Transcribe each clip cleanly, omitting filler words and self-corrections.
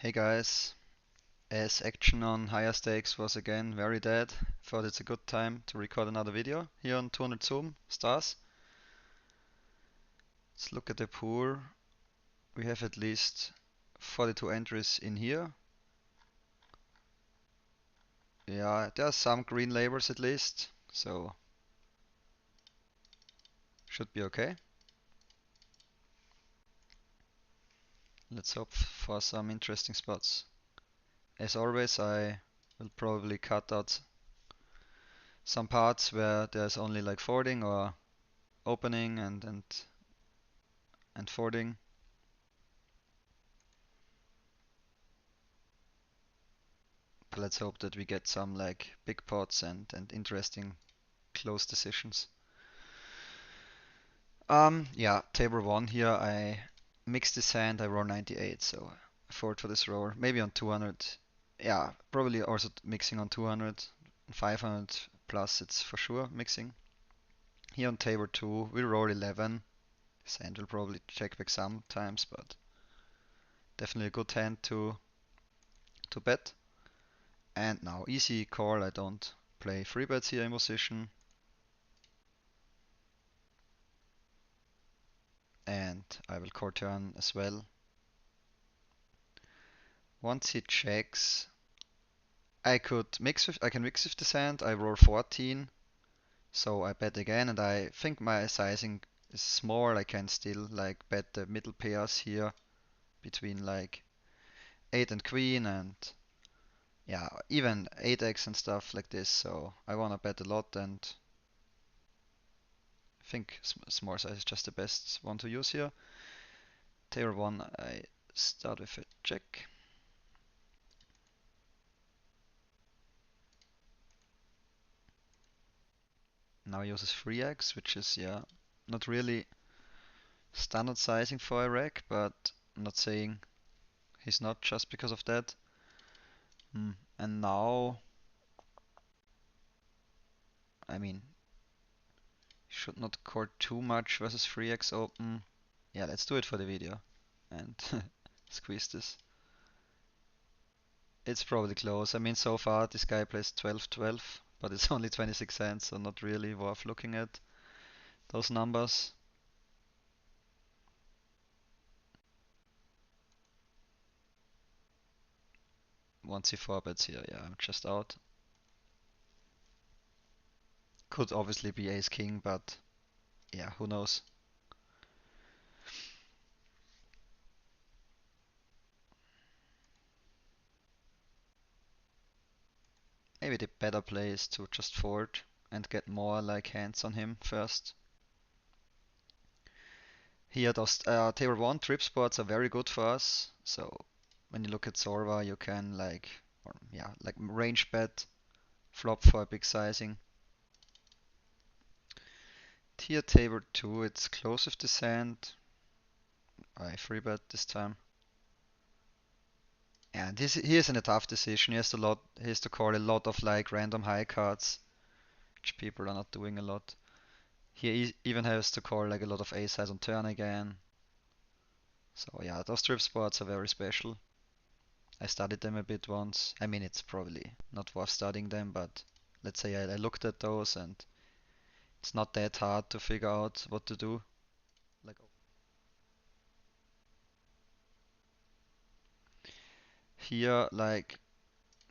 Hey guys, as action on higher stakes was again very dead, thought it's a good time to record another video here on 200 Zoom stars. Let's look at the pool. We have at least 42 entries in here. Yeah, there are some green labels at least, so should be okay. Let's hope for some interesting spots. As always, I will probably cut out some parts where there's only like folding or opening and folding. But let's hope that we get some like big pots and interesting close decisions. Yeah, table one here. I mix this hand. I roll 98, so I forward for this roll. Maybe on 200. Yeah, probably also mixing on 200, 500 plus. It's for sure mixing. Here on table two, we roll 11. This hand will probably check back sometimes, but definitely a good hand to bet. And now easy call. I don't play free bets here in position. And I will call turn as well. Once he checks, I can mix with this hand. I roll 14, so I bet again, and I think my sizing is small. I can still like bet the middle pairs here between like 8 and queen and yeah, even 8x and stuff like this. So I wanna bet a lot, and I think small size is just the best one to use here. Table one, I start with a check. Now he uses 3x, which is, yeah, not really standard sizing for a rack, but I'm not saying he's not just because of that. And now, I mean, should not call too much versus 3x open. Yeah, let's do it for the video and squeeze this. It's probably close. I mean, so far this guy plays 12-12, but it's only 26 hands, so not really worth looking at those numbers. Once he 4 bets here, yeah, I'm just out. Could obviously be ace king, but yeah, who knows. Maybe the better play is to just fold and get more like hands on him first. Here, those table 1 trip spots are very good for us. So when you look at Zorva, you can like, or, yeah, like range bet, flop for a big sizing. Tier table 2, it's close with this hand. I free bet this time. And he is in a tough decision. He has to call a lot of like random high cards, which people are not doing a lot. He even has to call like a lot of ace highs on turn again. So yeah, those trip spots are very special. I studied them a bit once. I mean, it's probably not worth studying them, but let's say I looked at those and it's not that hard to figure out what to do. Like here, like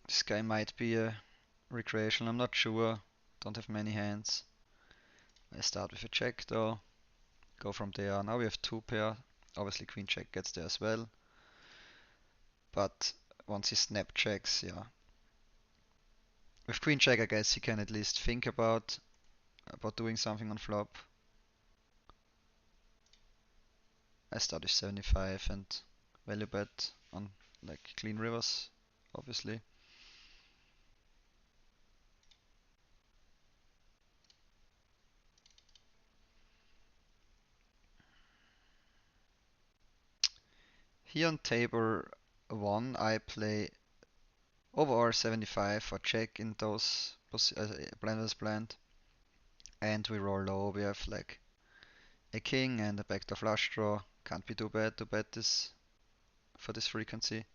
this guy might be a recreational. I'm not sure. Don't have many hands. I start with a check though. Go from there. Now we have two pair. Obviously, queen check gets there as well. But once he snap checks, yeah. With queen check, I guess he can at least think about doing something on flop. I start with 75 and value bet on like clean rivers, obviously. Here on table 1, I play over 75 for check in those blind versus blind. And we roll low. We have like a king and a backdoor flush draw. Can't be too bad to bet this for this frequency.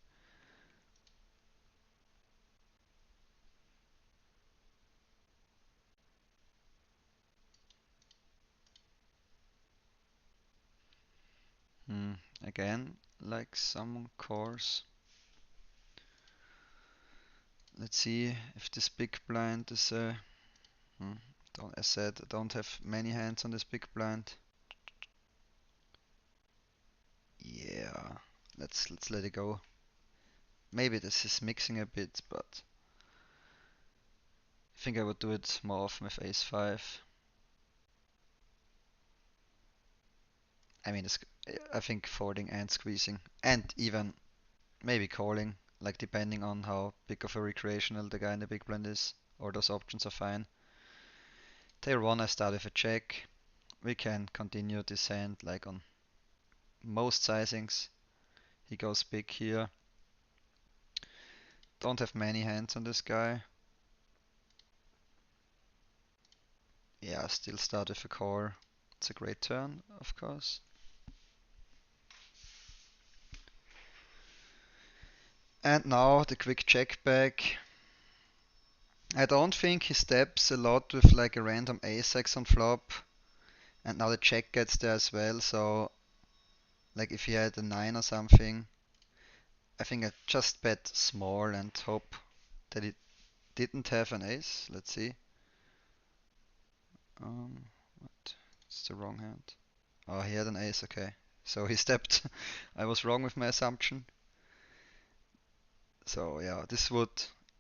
Again, like some cores. Let's see if this big blind is don't, as said, I don't have many hands on this big blind. Yeah, let's let it go. Maybe this is mixing a bit, but I think I would do it more often with ace 5. I mean, I think folding and squeezing, and even maybe calling, like depending on how big of a recreational the guy in the big blind is. All those options are fine. Table 1 I start with a check. We can continue this hand like on most sizings. He goes big here. Don't have many hands on this guy. Yeah, still start with a call. It's a great turn, of course. And now the quick check back. I don't think he steps a lot with like a random ace-x on flop. And now the check gets there as well, so like if he had a 9 or something, I think I just bet small and hope that it didn't have an ace. Let's see. What? It's the wrong hand. Oh, he had an ace, okay. So he stepped. I was wrong with my assumption. So yeah, this would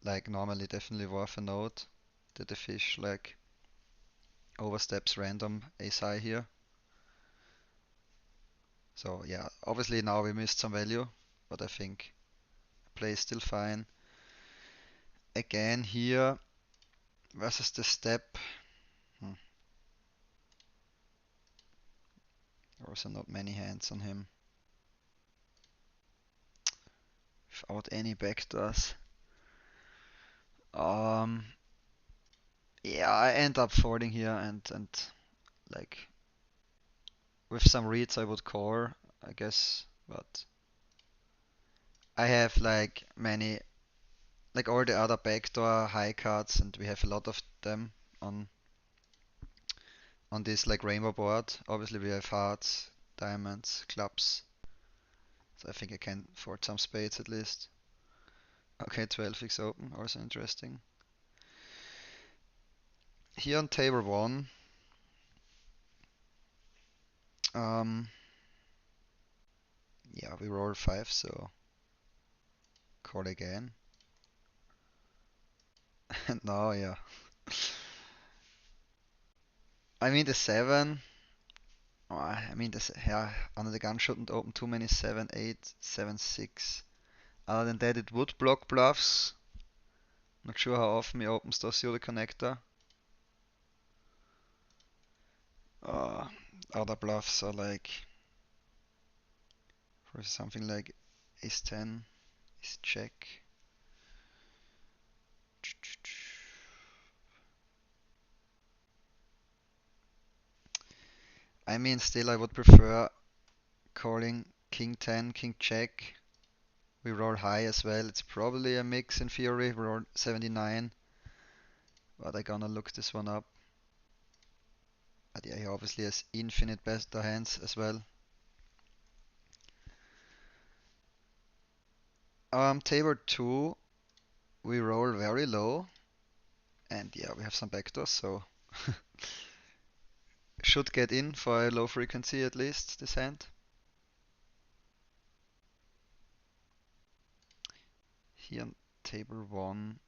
like normally definitely worth a note that the fish like oversteps random ace high here. So yeah, obviously now we missed some value, but I think play is still fine. Again here versus the step. Also not many hands on him. Without any backdoors. Um, yeah, I end up folding here and like with some reads I would call, I guess, but I have like many, like all the other backdoor high cards, and we have a lot of them on this like rainbow board. Obviously we have hearts, diamonds, clubs, so I think I can fold some spades at least. Okay, 12x open, also interesting. Here on table 1, um, yeah, we roll 5, so call again. And now, yeah. I mean, the 7, oh, I mean, yeah, under the gun shouldn't open too many 7, 8, 7, 6. Other than that, it would block bluffs. Not sure how often he opens the Zero connector. Uh, Other bluffs are like, for something like ace 10, ace check. I mean, still I would prefer calling king 10, king check. We roll high as well. It's probably a mix in theory. We roll 79, but I gonna look this one up. But yeah, he obviously has infinite better hands as well. Table 2, we roll very low. And yeah, we have some backdoors, so should get in for a low frequency at least, this hand. Here on table 1,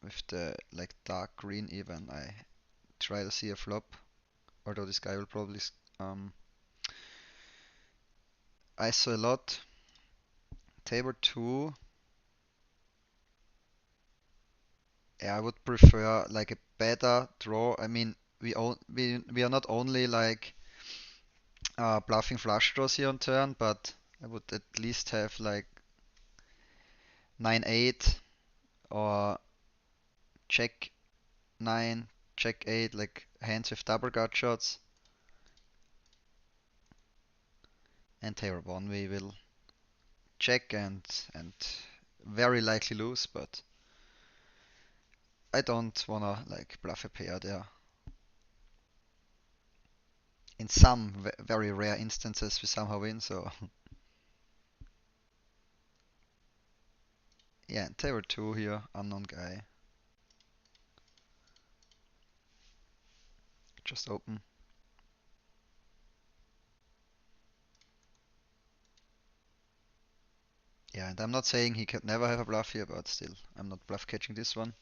with the like dark green even, I try to see a flop. Although this guy will probably ISO a lot. Table 2, yeah, I would prefer like a better draw. I mean, we are not only like bluffing flush draws here on turn, but I would at least have like 9-8 or check 9, check 8, like hands with double gut shots. And table 1 we will check and very likely lose, but I don't wanna like bluff a pair there. In some very rare instances we somehow win, so Yeah, and table 2 here, unknown guy. Just open. Yeah, and I'm not saying he could never have a bluff here, but still, I'm not bluff catching this one.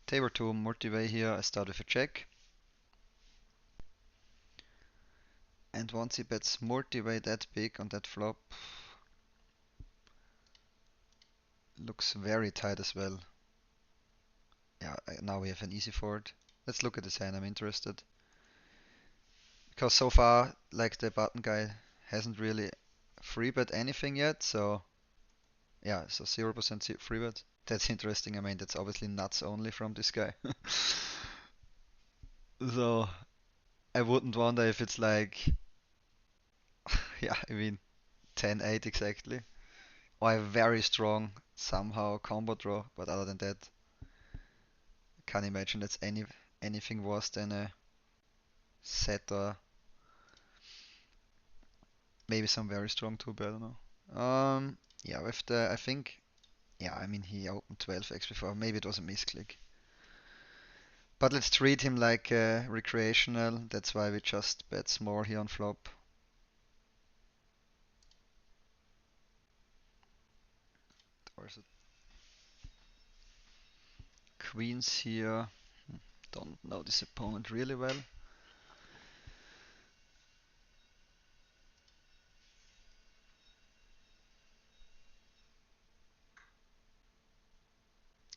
Table 2 multi-way here, I start with a check. And once he bets multi-way that big on that flop, looks very tight as well. Yeah, now we have an easy fold. Let's look at this hand, I'm interested. Because so far, like the button guy hasn't really free bet anything yet, so yeah, so 0% free bet. That's interesting. I mean, that's obviously nuts only from this guy. So I wouldn't wonder if it's like, yeah, I mean, 10-8 exactly. Or a very strong somehow combo draw, but other than that, I can't imagine that's anything worse than a set or maybe some very strong two bet, I don't know. Yeah, with the, I think, yeah, I mean, he opened 12x before. Maybe it was a misclick. But let's treat him like a recreational. That's why we just bet small here on flop. Also queens here. Don't know this opponent really well.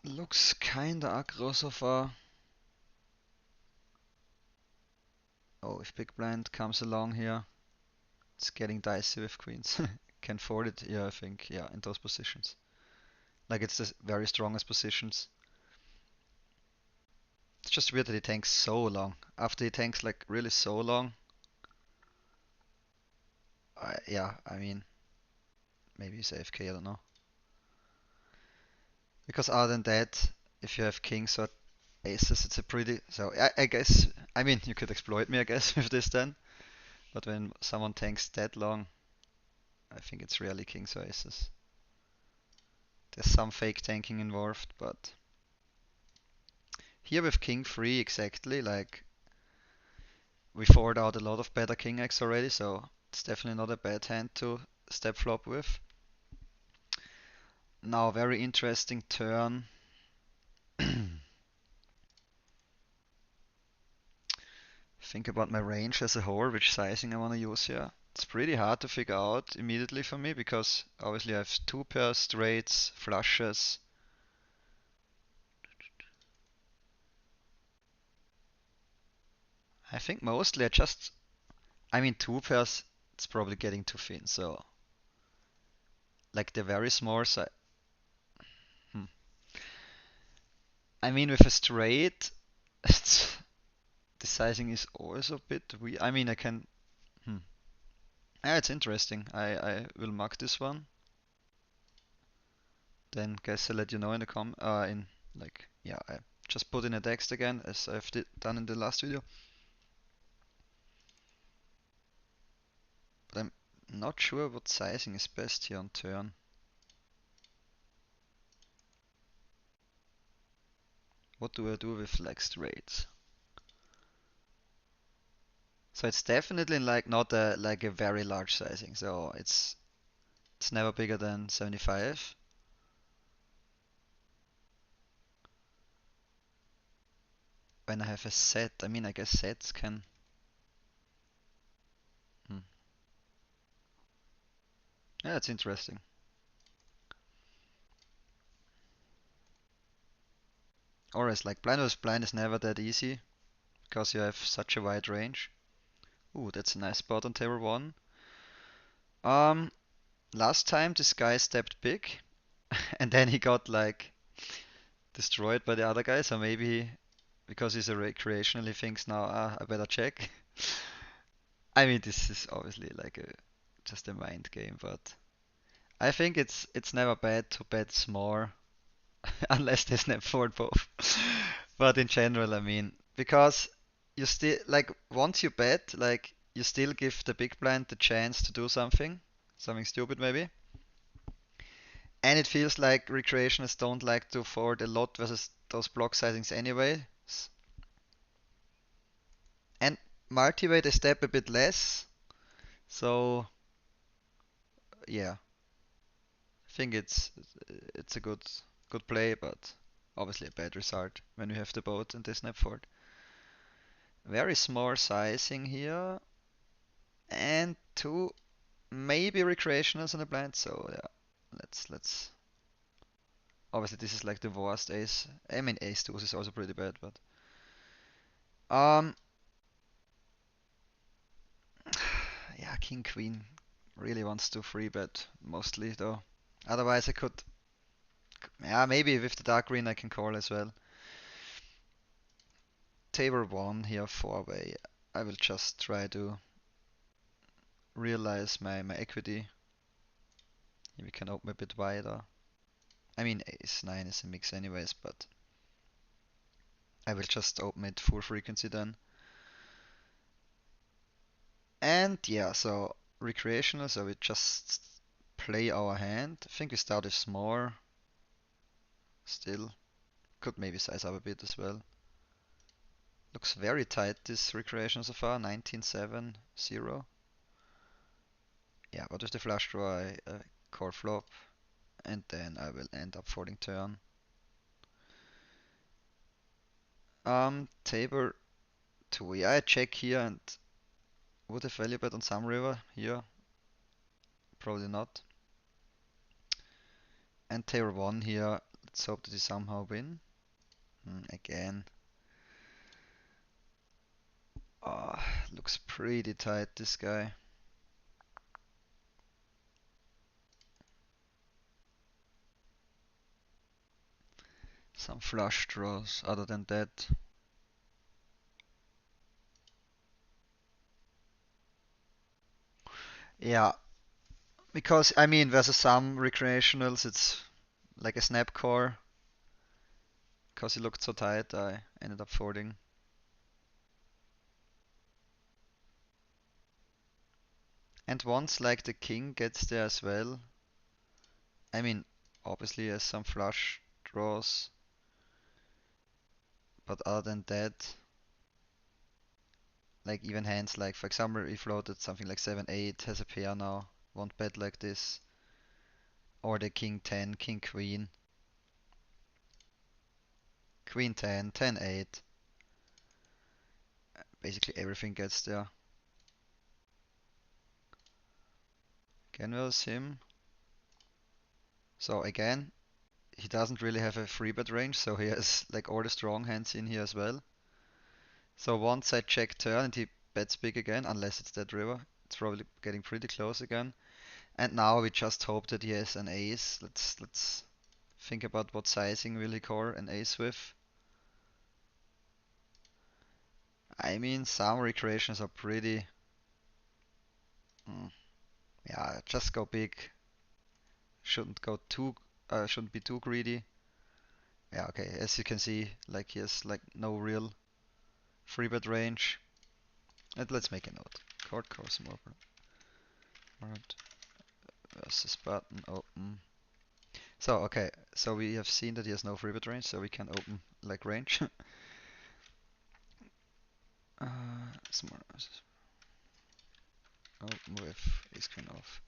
Looks kinda aggro so far. Oh, if big blind comes along here, it's getting dicey with queens. Can fold it, yeah, I think, yeah, in those positions. Like it's the very strongest positions. It's just weird that he tanks so long. After he tanks like really so long, yeah, I mean, maybe he's AFK, I don't know. Because other than that, if you have kings or aces, it's a pretty. So I guess, I mean, you could exploit me, I guess, with this then. But when someone tanks that long, I think it's rarely kings or aces. There's some fake tanking involved, but here with king free exactly, like we forward out a lot of better king X already, so it's definitely not a bad hand to step flop with. Now, very interesting turn. Think about my range as a whole, which sizing I want to use here. It's pretty hard to figure out immediately for me because obviously I have two pairs, straights, flushes. I think mostly I mean, two pairs, it's probably getting too thin. So, like the very small side. Hmm. I mean, with a straight, it's, the sizing is also a bit weird. I mean, I can. Hmm. Yeah, it's interesting. I will mark this one. Then guess I'll let you know in the in like yeah, I just put in a text again as I've done in the last video. But I'm not sure what sizing is best here on turn. What do I do with like straights? So it's definitely like not a like a very large sizing. So it's never bigger than 75. When I have a set, I mean I guess sets can. Hmm. Yeah, it's interesting. Or as like blind versus blind is never that easy because you have such a wide range. Ooh, that's a nice spot on table one. Um, Last time this guy stepped big and then he got like destroyed by the other guy, so maybe because he's a recreational he thinks now I better check. I mean this is obviously like a just a mind game, but I think it's never bad to bet small unless they snap forward both. But in general, I mean, because you still like once you bet, like you still give the big blind the chance to do something stupid maybe. And it feels like recreationists don't like to forward a lot versus those block sizings anyway. And multi-way they step a bit less. So yeah, I think it's a good play, but obviously a bad result when you have the boat and they snap forward. Very small sizing here, and two maybe recreationals on the blind. So yeah, let's. Obviously this is like the worst ace. I mean ace two is also pretty bad, but um yeah, king queen really wants to free bet mostly though. Otherwise I could, yeah, maybe with the dark green I can call as well. Table one here four way. I will just try to realize my equity. We can open a bit wider. I mean ace nine is a mix anyways, but I will just open it full frequency then. And yeah, so recreational, so we just play our hand. I think we started small still. Could maybe size up a bit as well. Looks very tight this recreation so far, 19-7-0. Yeah, but with the flush draw I call flop and then I will end up folding turn. Table 2. Yeah, I check here and would have value bet on some river here. Probably not. And table 1 here. Let's hope that he somehow win. Again. Oh, looks pretty tight, this guy. Some flush draws other than that. Yeah, because I mean versus some recreationals it's like a snap core. Because he looked so tight I ended up folding. And once like the king gets there as well, I mean obviously he has some flush draws, but other than that, like even hands like for example he floated something like 7-8, has a pair now, won't bet like this. Or the king 10, king queen, queen 10, 10-8. Basically everything gets there. Canvas him. So again, he doesn't really have a free bet range, so he has like all the strong hands in here as well. So once I check turn and he bets big again, unless it's that river, it's probably getting pretty close again. And now we just hope that he has an ace. Let's think about what sizing will he call an ace with. I mean, some recreations are pretty. Mm, yeah, just go big. Shouldn't go too. Shouldn't be too greedy. Yeah, okay. As you can see, like he has like no real free bet range. And let's make a note. Court course more. Alright. Versus button open. So okay, so we have seen that he has no free bet range, so we can open like range. Small open with ace queen off.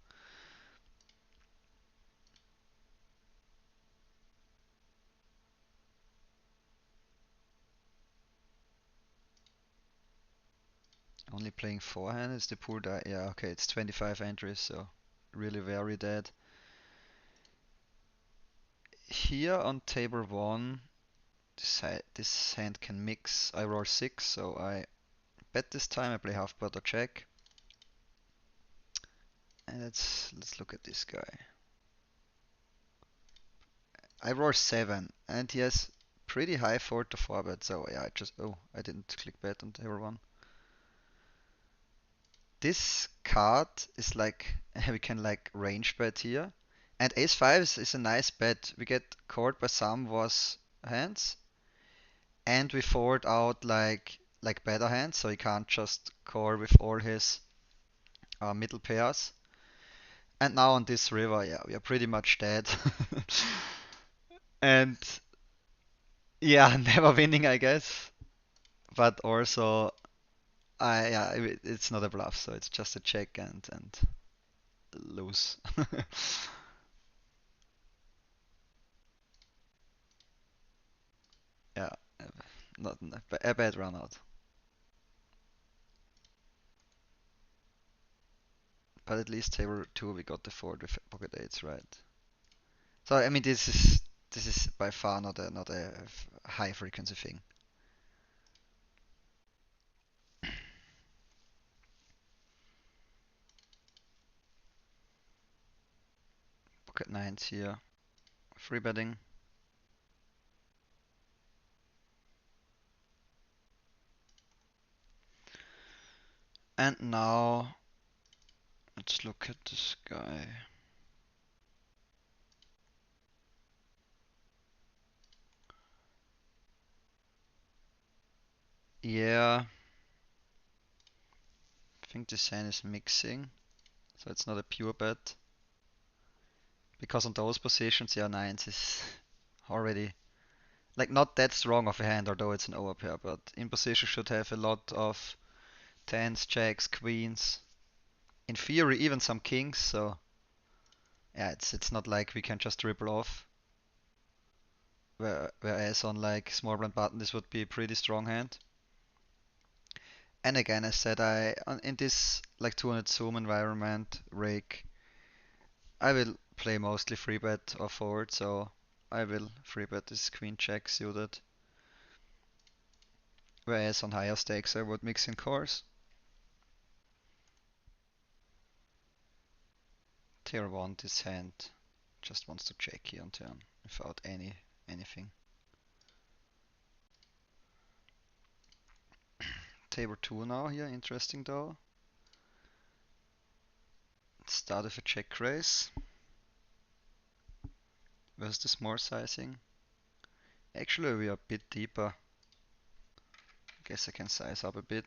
Only playing forehand is the pool die. Yeah, okay, it's 25 entries, so really very dead. Here on table 1, this hand can mix. I roll 6, so I bet this time. I play half pot or check. And let's look at this guy. I roll 7, and he has pretty high 4 to 4 bet, so yeah, I didn't click bet on table 1. This card is like, we can like range bet here, And ace five is a nice bet. We get called by some worse hands, and we forward out like better hands, so he can't just call with all his middle pairs. And now on this river, yeah, we are pretty much dead. And yeah, never winning, I guess. But also, yeah, it's not a bluff, so it's just a check and lose. Yeah, not a bad run out. But at least table two we got the four with pocket eights, right? So I mean this is by far not a high frequency thing. Pocket nines here, free betting, and now let's look at this guy. Yeah, I think this hand is mixing, so it's not a pure bet. Because on those positions, yeah, nines is already like not that strong of a hand, although it's an overpair. But in position should have a lot of tens, jacks, queens. In theory, even some kings. So yeah, it's not like we can just dribble off. Whereas on like small blind button, this would be a pretty strong hand. And again, I said in this like 200 zoom environment, rake, I will play mostly free bet or forward. So I will free bet this queen check suited. Whereas on higher stakes, I would mix in cores. Tier 1, this hand just wants to check here on turn without anything. Table 2 now here, interesting though. Start with a check raise. Where's the small sizing? Actually, we are a bit deeper. Guess I can size up a bit.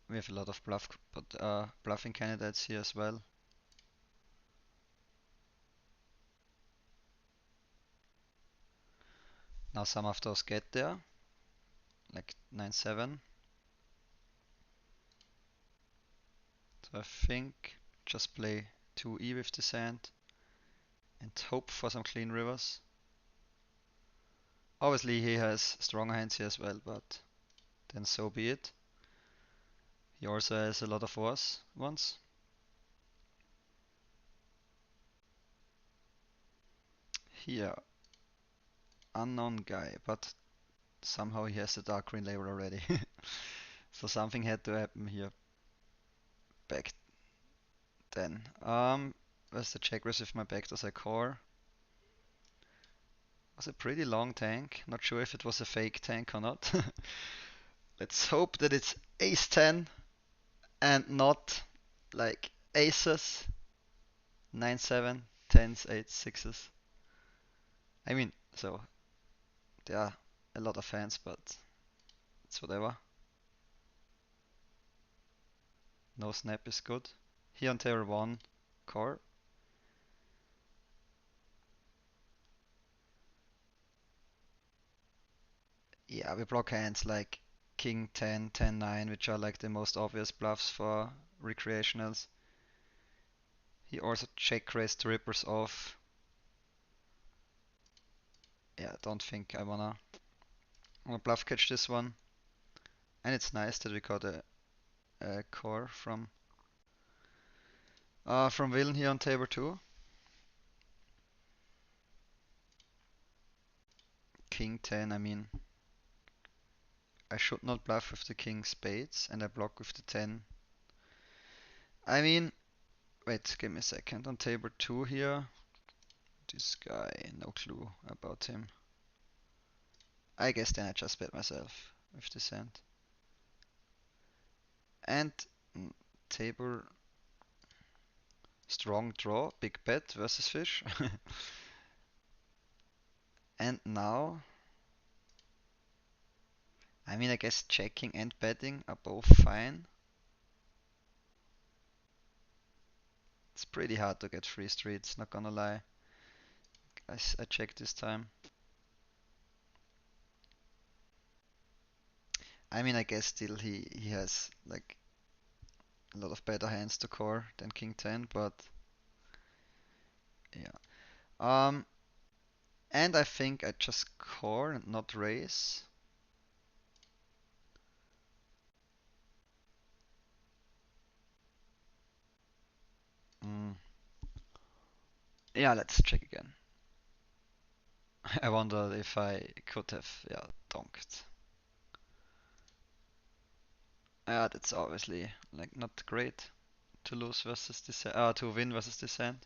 We have a lot of bluffing candidates here as well. Now some of those get there, like 9-7. So I think just play 2e with this hand and hope for some clean rivers. Obviously he has stronger hands here as well, but then so be it. He also has a lot of worse ones. Here, unknown guy, but somehow he has the dark green label already. So something had to happen here back then. Where's the check raise with my backdoors I core? Was a pretty long tank. Not sure if it was a fake tank or not. Let's hope that it's ace 10 and not like aces, 9-7, 10s, 8s, 6s. I mean, so there are a lot of hands, but it's whatever. No snap is good. Here on table 1, core. Yeah, we block hands like king 10, 10, 9, which are like the most obvious bluffs for recreationals. He also check raised rippers off. Yeah, don't think I wanna bluff catch this one. And it's nice that we got a core from Villain here on table 2. King 10, I mean, I should not bluff with the king spades and I block with the 10. I mean, wait, give me a second. On table 2 here, this guy, no clue about him. I guess then I just bet myself with this hand. And table strong draw, big bet versus fish. And now, I mean, I guess checking and betting are both fine. It's pretty hard to get free streets, not gonna lie. I checked this time. I mean, I guess still he has like a lot of better hands to core than King 10, but yeah. Um, and I think I just core and not raise. Mm. Yeah, let's check again. I wonder if I could have, yeah, donked. Yeah, that's obviously like not great to lose versus this, to win versus this hand.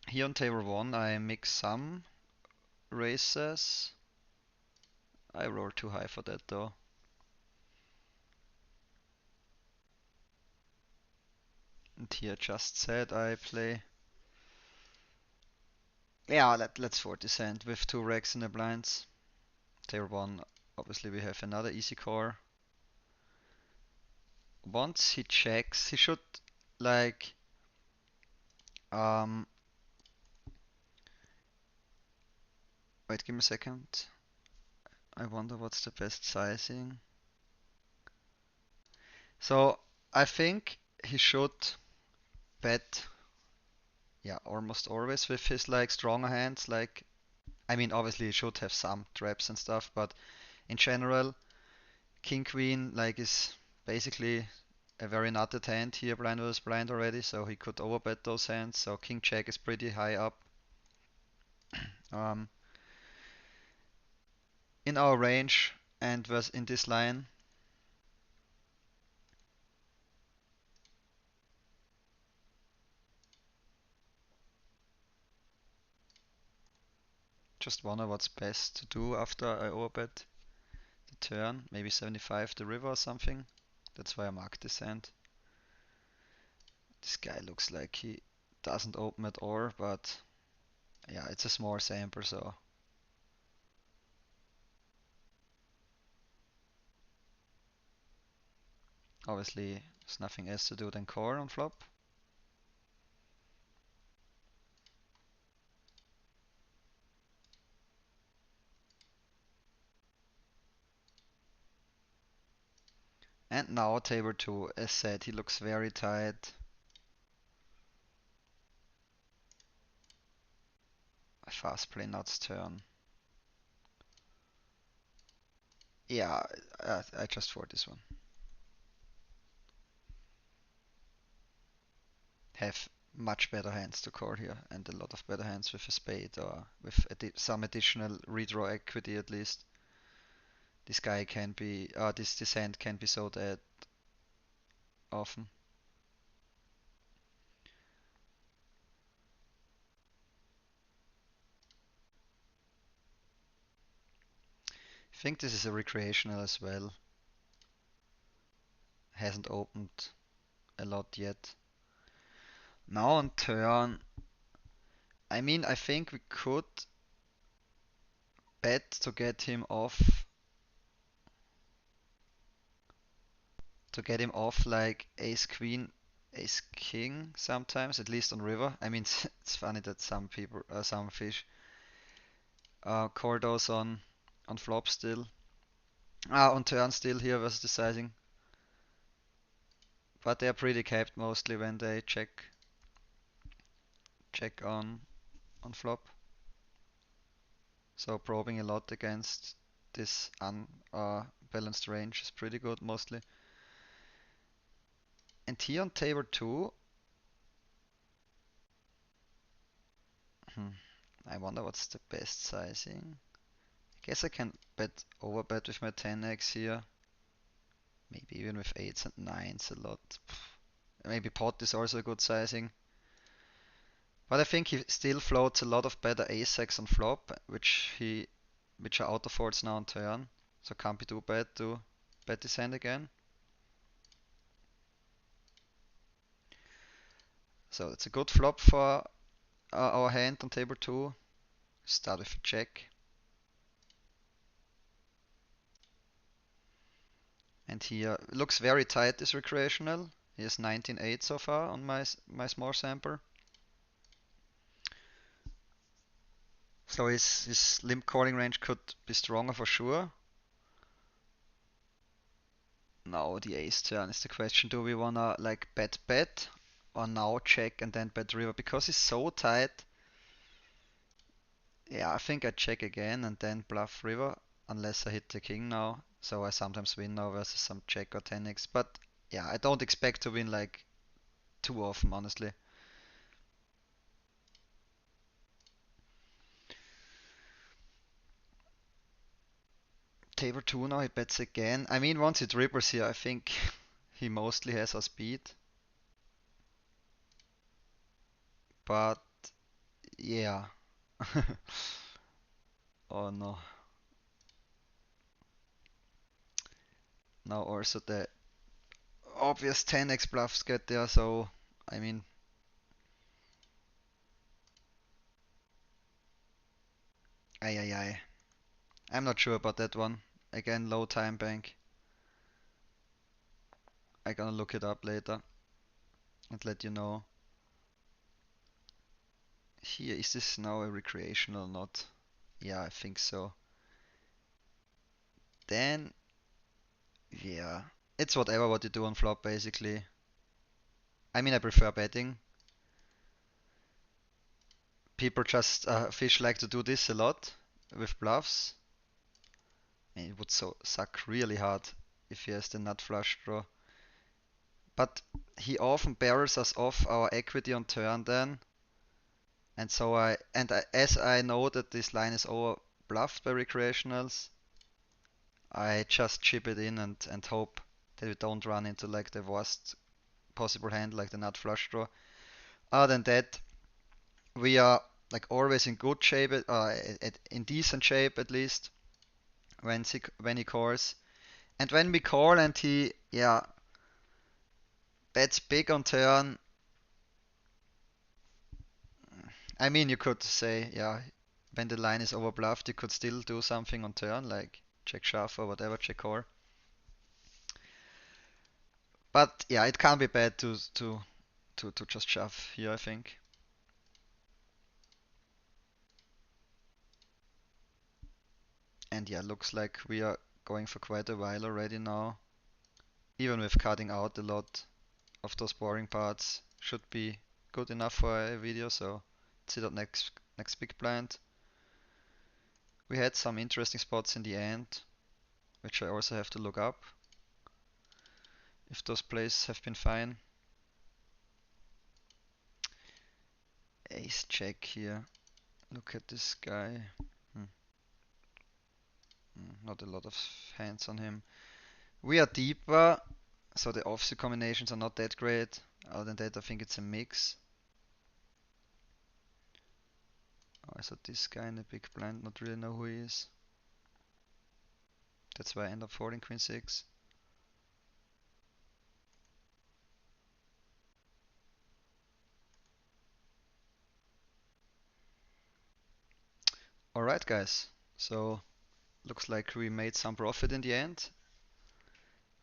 Here on table one, I mix some races. I roll too high for that though. And here just said I play. Yeah, let's 40 cent with two racks in the blinds. Table one, obviously we have another easy core. Once he checks, he should like um wait, give me a second. I wonder what's the best sizing. So I think he should bet, yeah, almost always with his like stronger hands. Like, I mean, obviously he should have some traps and stuff, but in general, King Queen like is basically a very nutted hand here, blind versus blind already, so he could overbet those hands. So King Jack is pretty high up. Um, in our range and was in this line. Just wonder what's best to do after I overbet the turn. Maybe 75 the river or something. That's why I marked this hand. This guy looks like he doesn't open at all, but yeah, it's a small sample, so obviously there's nothing else to do than core on flop. And now table 2, as said, he looks very tight. A fast play nuts turn. Yeah, I just for this one. Have much better hands to call here and a lot of better hands with a spade or with some additional redraw equity at least. This guy can be, this hand can be so dead often. I think this is a recreational as well. Hasn't opened a lot yet. Now on turn, I mean, I think we could bet to get him off like ace queen, ace king sometimes, at least on river. I mean, it's funny that some people, some fish, call those on flop still. On turn still here versus the sizing, but they are pretty capped mostly when they check on flop. So probing a lot against this unbalanced range is pretty good mostly. And here on table 2, hmm, I wonder what's the best sizing. I guess I can bet overbet with my 10x here. Maybe even with 8s and 9s a lot. Maybe pot is also a good sizing. But I think he still floats a lot of better ace-x on flop, which are auto folds now on turn. So can't be too bad to bet this hand again. So it's a good flop for our hand on table 2. Start with a check. And here looks very tight, this recreational. He has 19-8 so far on my small sample. So his limp calling range could be stronger for sure. Now the ace turn is the question. Do we wanna like bet or now check and then bet river? Because he's so tight. Yeah, I think I check again and then bluff river unless I hit the king now. So I sometimes win now versus some check or 10x. But yeah, I don't expect to win like too often, honestly. Table 2 now, he bets again. I mean, once it rippers here, I think he mostly has a speed. But yeah. Oh no. Now also the obvious 10x bluffs get there, so I mean, ay ay ay. I'm not sure about that one. Again, low time bank. I'm gonna look it up later and let you know. Here, is this now a recreational or not? Yeah, I think so. Then, yeah, it's whatever what you do on flop basically. I mean, I prefer betting. People just fish like to do this a lot with bluffs. And it would so suck really hard if he has the nut flush draw. But he often barrels us off our equity on turn then. And so as I know that this line is over bluffed by recreationals, I just chip it in and hope that we don't run into like the worst possible hand like the nut flush draw. Other than that, we are like always in good shape, in decent shape at least when he calls. And when we call and he bets big on turn, I mean you could say when the line is over bluffed you could still do something on turn like check shove or whatever, check call. But yeah, it can't be bad to just shove here, I think. And yeah, looks like we are going for quite a while already now. Even with cutting out a lot of those boring parts, should be good enough for a video. So let's see that next big blind. We had some interesting spots in the end, which I also have to look up if those plays have been fine. Ace check here. Look at this guy. Hmm. Not a lot of hands on him. We are deeper, so the offsuit combinations are not that great. Other than that, I think it's a mix. Oh, I saw this guy in the big blind, not really know who he is. That's why I end up folding queen 6. Alright guys, so looks like we made some profit in the end.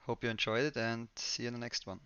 Hope you enjoyed it and see you in the next one.